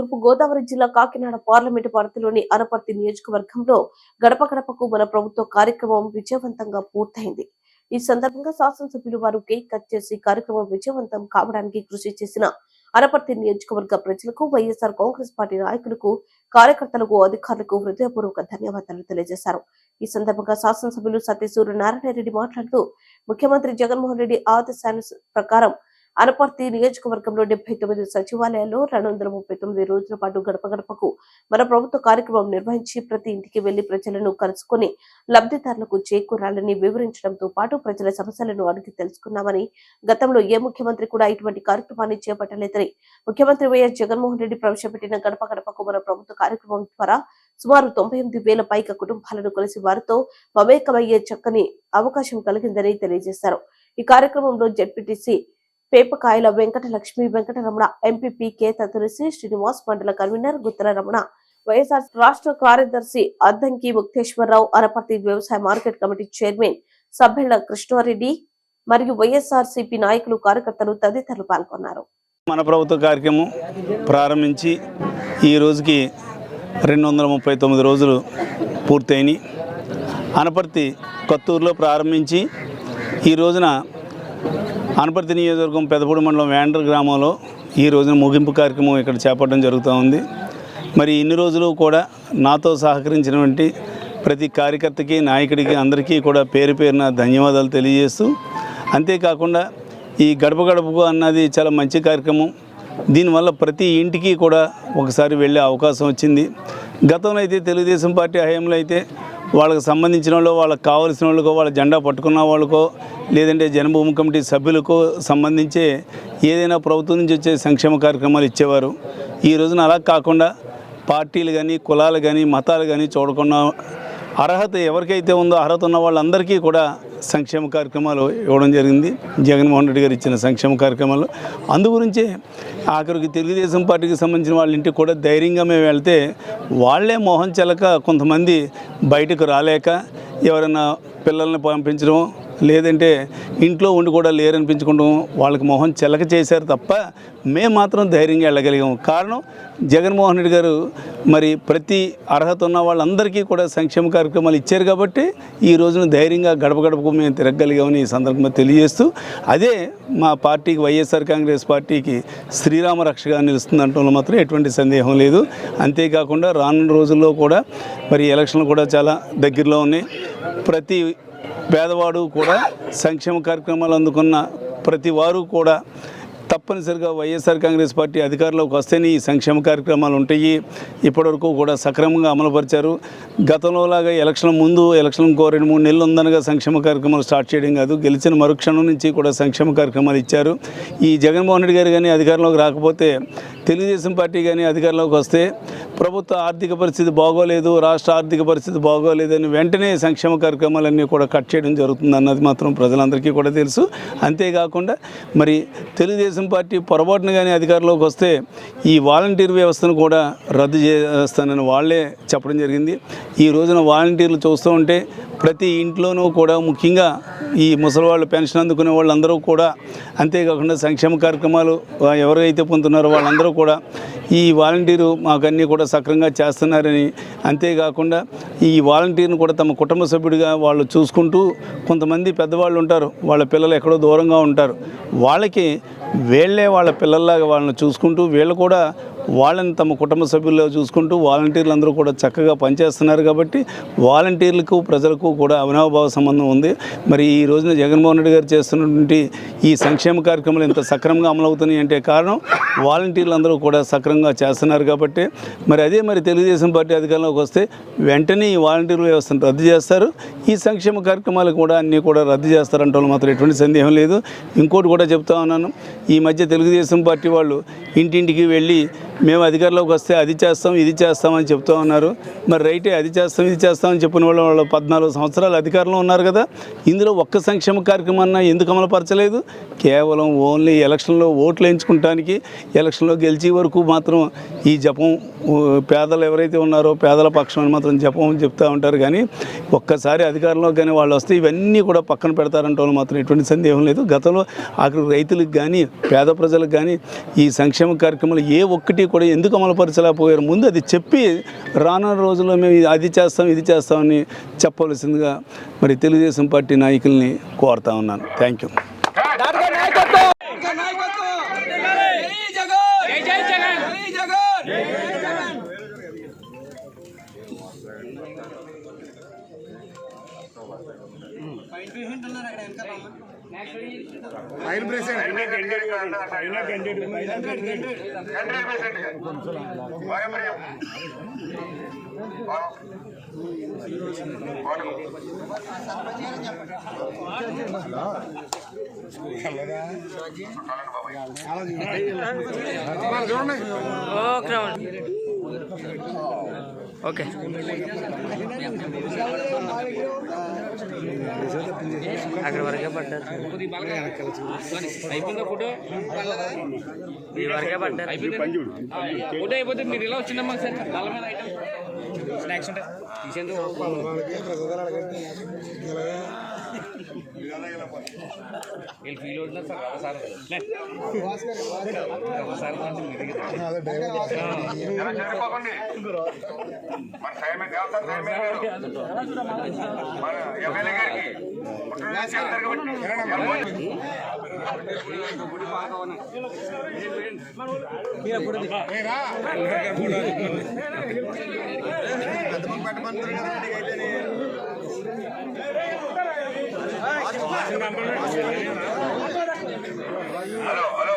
తూర్పు గోదావరి జిల్లా కాకినాడ పార్లమెంటు పరిధిలోని అనపర్తి నియోజకవర్గంలో గడప గడపకు మన ప్రభుత్వ కార్యక్రమం విజయవంతంగా పూర్తయింది. ఈ సందర్భంగా శాసనసభ్యులు వారు కేక్ కట్ చేసి కార్యక్రమం విజయవంతం కావడానికి కృషి చేసిన అనపర్తి నియోజకవర్గ ప్రజలకు, వైఎస్ఆర్ కాంగ్రెస్ పార్టీ నాయకులకు, కార్యకర్తలకు, అధికారులకు హృదయపూర్వక ధన్యవాదాలు తెలియజేశారు. ఈ సందర్భంగా శాసనసభ్యులు సత్యసూర్య నారాయణరెడ్డి మాట్లాడుతూ, ముఖ్యమంత్రి జగన్మోహన్ రెడ్డి ఆదేశాల ప్రకారం అనపర్తి నియోజకవర్గంలో 79 సచివాలయాల్లో 239 రోజుల పాటు గడప గడపకు మన ప్రభుత్వ కార్యక్రమం నిర్వహించి ప్రతి ఇంటికి వెళ్లి ప్రజలను కలుసుకుని లబ్ధిదారులకు చేకూరాలని వివరించడంతో పాటు ప్రజల సమస్యలను అడిగి తెలుసుకున్నామని, గతంలో ఏ ముఖ్యమంత్రి కూడా ఇటువంటి కార్యక్రమాన్ని చేపట్టలేదని, ముఖ్యమంత్రి వైఎస్ జగన్మోహన్ రెడ్డి ప్రవేశపెట్టిన గడప గడపకు మన ప్రభుత్వ కార్యక్రమం ద్వారా సుమారు 98,000 పైగా కుటుంబాలను కలిసి వారితో మమేకమయ్యే చక్కని అవకాశం కలిగిందని తెలియజేశారు. ఈ కార్యక్రమంలో జెడ్పీటీసీ పేపకాయల వెంకటలక్ష్మి, వెంకటరమణ, ఎంపీపీ కేత తులసి శ్రీనివాస్, మండల కన్వీనర్ గుత్తల రమణ, వైఎస్ఆర్ రాష్ట్ర కార్యదర్శి అద్దంకి ముక్తేశ్వరరావు, అనపర్తి వ్యవసాయ market committee chairman Sabbella Krishna Reddy మరియు వైఎస్ఆర్సీపీ నాయకులు, కార్యకర్తలు తదితరులు పాల్గొన్నారు. మన ప్రభుత్వ కార్యక్రమం ప్రారంభించి ఈ రోజుకి 239 రోజులు పూర్తయినాయి. అనపర్తి కొత్తూరులో ప్రారంభించి ఈ రోజున అనపర్తి నియోజకవర్గం పెదపూడి మండలం వేండ్ర గ్రామంలో ఈ రోజున ముగింపు కార్యక్రమం ఇక్కడ చేపట్టడం జరుగుతూ ఉంది. మరి ఇన్ని రోజులు కూడా నాతో సహకరించినటువంటి ప్రతి కార్యకర్తకి, నాయకుడికి, అందరికీ కూడా పేరు పేరున ధన్యవాదాలు తెలియజేస్తూ, అంతేకాకుండా ఈ గడప గడపకు అన్నది చాలా మంచి కార్యక్రమం. దీనివల్ల ప్రతి ఇంటికి కూడా ఒకసారి వెళ్ళే అవకాశం వచ్చింది. గతంలో అయితే తెలుగుదేశం పార్టీ హయాంలో అయితే వాళ్ళకి సంబంధించిన వాళ్ళు, వాళ్ళకి కావాల్సిన వాళ్ళకో, వాళ్ళ జెండా పట్టుకున్న వాళ్ళకో, లేదంటే జన్మభూమి కమిటీ సభ్యులకో సంబంధించే ఏదైనా ప్రభుత్వం నుంచి వచ్చే సంక్షేమ కార్యక్రమాలు ఇచ్చేవారు. ఈ రోజున అలా కాకుండా పార్టీలు కానీ, కులాలు కానీ, మతాలు కానీ చూడకుండా అర్హత ఎవరికైతే ఉందో అర్హత ఉన్న వాళ్ళందరికీ కూడా సంక్షేమ కార్యక్రమాలు ఇవ్వడం జరిగింది. జగన్మోహన్ రెడ్డి గారు ఇచ్చిన సంక్షేమ కార్యక్రమాలు అందు గురించే ఆఖరికి తెలుగుదేశం పార్టీకి సంబంధించిన వాళ్ళ ఇంటికి కూడా ధైర్యంగా మేము వెళ్తే వాళ్లే మొహం చెలక కొంతమంది బయటకు రాలేక ఎవరైనా పిల్లల్ని పంపించడం, లేదంటే ఇంట్లో ఉండి కూడా లేరనిపించుకుంటాం, వాళ్ళకి మొహం చెలక చేశారు తప్ప మేము మాత్రం ధైర్యంగా వెళ్ళగలిగాము. కారణం జగన్మోహన్ రెడ్డి గారు మరి ప్రతి అర్హత ఉన్న వాళ్ళందరికీ కూడా సంక్షేమ కార్యక్రమాలు ఇచ్చారు కాబట్టి ఈ రోజున ధైర్యంగా గడప గడపకు మేము తిరగలిగామని ఈ సందర్భంగా తెలియజేస్తూ, అదే మా పార్టీకి, వైఎస్ఆర్ కాంగ్రెస్ పార్టీకి శ్రీరామ రక్షగా నిలుస్తుందంటంలో మాత్రం ఎటువంటి సందేహం లేదు. అంతేకాకుండా రానున్న రోజుల్లో కూడా మరి ఎలక్షన్లు కూడా చాలా దగ్గరలో ఉన్నాయి. ప్రతి పేదవాడు కూడా సంక్షేమ కార్యక్రమాలు అందుకున్న ప్రతి వారు కూడా తప్పనిసరిగా వైఎస్ఆర్ కాంగ్రెస్ పార్టీ అధికారంలోకి వస్తేనే ఈ సంక్షేమ కార్యక్రమాలు ఉంటాయి. ఇప్పటివరకు కూడా సక్రమంగా అమలుపరిచారు. గతంలోలాగా ఎలక్షన్ ముందు, ఎలక్షన్ 2-3 నెలలు ఉందనగా సంక్షేమ కార్యక్రమాలు స్టార్ట్ చేయడం కాదు, గెలిచిన మరుక్షణం నుంచి కూడా సంక్షేమ కార్యక్రమాలు ఇచ్చారు. ఈ జగన్మోహన్ రెడ్డి గారు కానీ అధికారంలోకి రాకపోతే, తెలుగుదేశం పార్టీ కానీ అధికారంలోకి వస్తే ప్రభుత్వ ఆర్థిక పరిస్థితి బాగోలేదు, రాష్ట్ర ఆర్థిక పరిస్థితి బాగోలేదని వెంటనే సంక్షేమ కార్యక్రమాలన్నీ కూడా కట్ చేయడం జరుగుతుంది అన్నది మాత్రం ప్రజలందరికీ కూడా తెలుసు. అంతేకాకుండా మరి తెలుగుదేశం పార్టీ పొరపాటున కానీ అధికారంలోకి వస్తే ఈ వాలంటీర్ వ్యవస్థను కూడా రద్దు చేస్తానని వాళ్ళే చెప్పడం జరిగింది. ఈ రోజున వాలంటీర్లు చూస్తూ ఉంటే ప్రతి ఇంట్లోనూ కూడా, ముఖ్యంగా ఈ ముసలివాళ్ళు, పెన్షన్ అందుకునే వాళ్ళందరూ కూడా, అంతేకాకుండా సంక్షేమ కార్యక్రమాలు ఎవరైతే పొందుతున్నారో వాళ్ళందరూ కూడా ఈ వాలంటీరు మాకన్నీ కూడా సక్రమంగా చేస్తున్నారని, అంతేకాకుండా ఈ వాలంటీర్ని కూడా తమ కుటుంబ సభ్యుడిగా వాళ్ళు చూసుకుంటూ, కొంతమంది పెద్దవాళ్ళు ఉంటారు, వాళ్ళ పిల్లలు ఎక్కడో దూరంగా ఉంటారు, వాళ్ళకి వీళ్ళే వాళ్ళ పిల్లల్లాగా వాళ్ళని చూసుకుంటూ, వీళ్ళు కూడా వాళ్ళని తమ కుటుంబ సభ్యుల్లో చూసుకుంటూ వాలంటీర్లు అందరూ కూడా చక్కగా పనిచేస్తున్నారు. కాబట్టి వాలంటీర్లకు, ప్రజలకు కూడా అవినాభావ సంబంధం ఉంది. మరి ఈ రోజున జగన్మోహన్ రెడ్డి గారు చేస్తున్నటువంటి ఈ సంక్షేమ కార్యక్రమాలు ఇంత సక్రమంగా అమలవుతున్నాయి అంటే కారణం వాలంటీర్లు అందరూ కూడా సక్రమంగా చేస్తున్నారు. కాబట్టి మరి తెలుగుదేశం పార్టీ అధికారంలోకి వస్తే వెంటనే ఈ వాలంటీర్ల వ్యవస్థను రద్దు చేస్తారు. ఈ సంక్షేమ కార్యక్రమాలు కూడా అన్నీ కూడా రద్దు చేస్తారంటే మాత్రం ఎటువంటి సందేహం లేదు. ఇంకోటి కూడా చెప్తా ఉన్నాను, ఈ మధ్య తెలుగుదేశం పార్టీ వాళ్ళు ఇంటింటికి వెళ్ళి మేము అధికారంలోకి వస్తే అది చేస్తాం, ఇది చేస్తామని చెప్తూ ఉన్నారు. మరి రైటే, అది చేస్తాం, ఇది చేస్తామని చెప్పిన వాళ్ళు 14 సంవత్సరాలు అధికారంలో ఉన్నారు కదా. ఇందులో ఒక్క సంక్షేమ కార్యక్రమాన్ని ఎందుకు అమలుపరచలేదు? కేవలం ఓన్లీ ఎలక్షన్లో ఓట్లు వేయించుకుంటానికి, ఎలక్షన్లో గెలిచే వరకు మాత్రం ఈ జపం, పేదలు ఎవరైతే ఉన్నారో పేదల పక్షం అని మాత్రం జపం చెప్తూ ఉంటారు. కానీ ఒక్కసారి అధికారంలో కానీ వాళ్ళు వస్తే ఇవన్నీ కూడా పక్కన పెడతారంటే వాళ్ళు మాత్రం ఎటువంటి సందేహం లేదు. గతంలో ఆఖరి రైతులకు కానీ, పేద ప్రజలకు కానీ ఈ సంక్షేమ కార్యక్రమాలు ఏ ఒక్కటి కూడా ఎందుకు అమలుపరచలేకపోయారు? ముందు అది చెప్పి రానున్న రోజుల్లో మేము అది చేస్తాం ఇది చేస్తామని చెప్పవలసిందిగా మరి తెలుగుదేశం పార్టీ నాయకుల్ని కోరుతా ఉన్నాను. Thank you. ఓకే అక్కడ వరకే పడ్డారు అయిపోయిందా ఫోటో ఈ వరకే పడ్డారు ఫోటో అయిపోతే మీరు ఇలా వచ్చిందమ్మా సార్ నల్ల మీద ఐటమ్ స్నాక్స్ ఉంటాయి తీసేందుకు వీళ్ళు ఫీల్ అవుతున్నారు సార్ ఒకసారి హలో